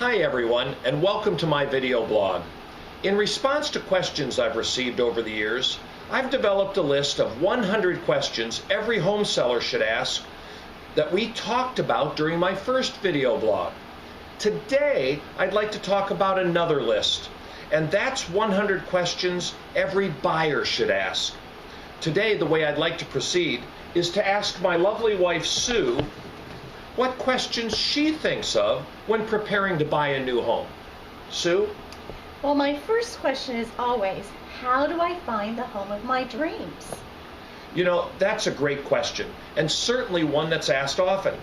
Hi everyone, and welcome to my video blog. In response to questions I've received over the years, I've developed a list of 100 questions every home seller should ask that we talked about during my first video blog. Today, I'd like to talk about another list, and that's 100 questions every buyer should ask. Today, the way I'd like to proceed is to ask my lovely wife, Sue, what questions she thinks of when preparing to buy a new home. Sue? Well, my first question is always, how do I find the home of my dreams? You know, that's a great question, and certainly one that's asked often.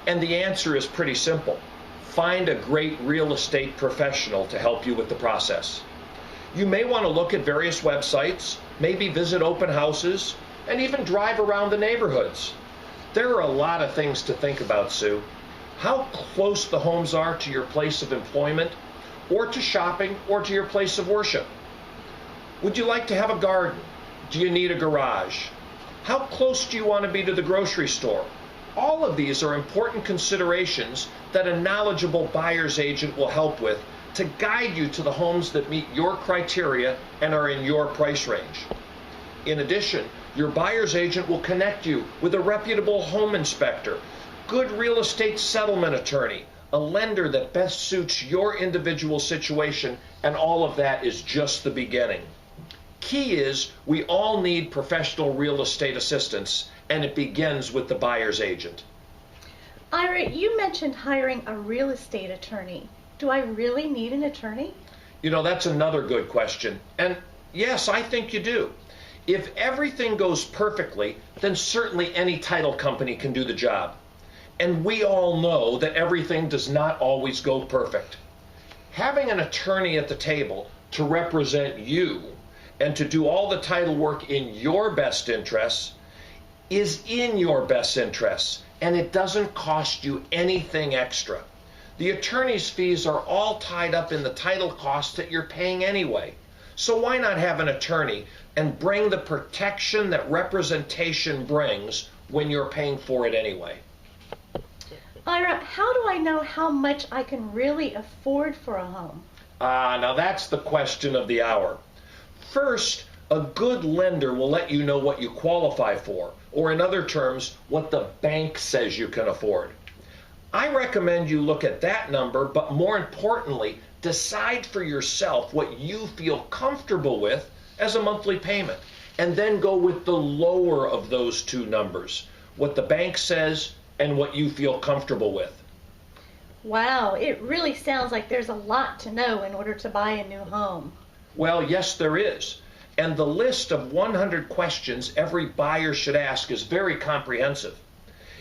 And the answer is pretty simple. Find a great real estate professional to help you with the process. You may want to look at various websites, maybe visit open houses, and even drive around the neighborhoods. There are a lot of things to think about, Sue. How close the homes are to your place of employment, or to shopping, or to your place of worship. Would you like to have a garden? Do you need a garage? How close do you want to be to the grocery store? All of these are important considerations that a knowledgeable buyer's agent will help with to guide you to the homes that meet your criteria and are in your price range. In addition, your buyer's agent will connect you with a reputable home inspector, good real estate settlement attorney, a lender that best suits your individual situation, and all of that is just the beginning. Key is we all need professional real estate assistance, and it begins with the buyer's agent. Ira, you mentioned hiring a real estate attorney. Do I really need an attorney? You know, that's another good question. And yes, I think you do. If everything goes perfectly, then certainly any title company can do the job. And we all know that everything does not always go perfect. Having an attorney at the table to represent you and to do all the title work in your best interests is in your best interests, and it doesn't cost you anything extra. The attorney's fees are all tied up in the title costs that you're paying anyway. So why not have an attorney and bring the protection that representation brings when you're paying for it anyway? Ira, how do I know how much I can really afford for a home? Now that's the question of the hour. First, a good lender will let you know what you qualify for, or in other terms, what the bank says you can afford. I recommend you look at that number, but more importantly, decide for yourself what you feel comfortable with as a monthly payment, and then go with the lower of those two numbers, what the bank says and what you feel comfortable with. Wow, it really sounds like there's a lot to know in order to buy a new home. Well, yes, there is. And the list of 100 questions every buyer should ask is very comprehensive.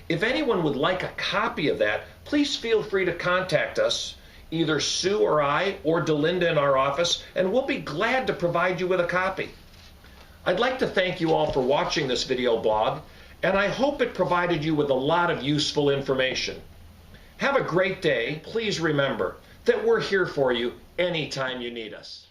If anyone would like a copy of that, please feel free to contact us, either Sue or I, or Delinda in our office, and we'll be glad to provide you with a copy. I'd like to thank you all for watching this video blog, and I hope it provided you with a lot of useful information. Have a great day. Please remember that we're here for you anytime you need us.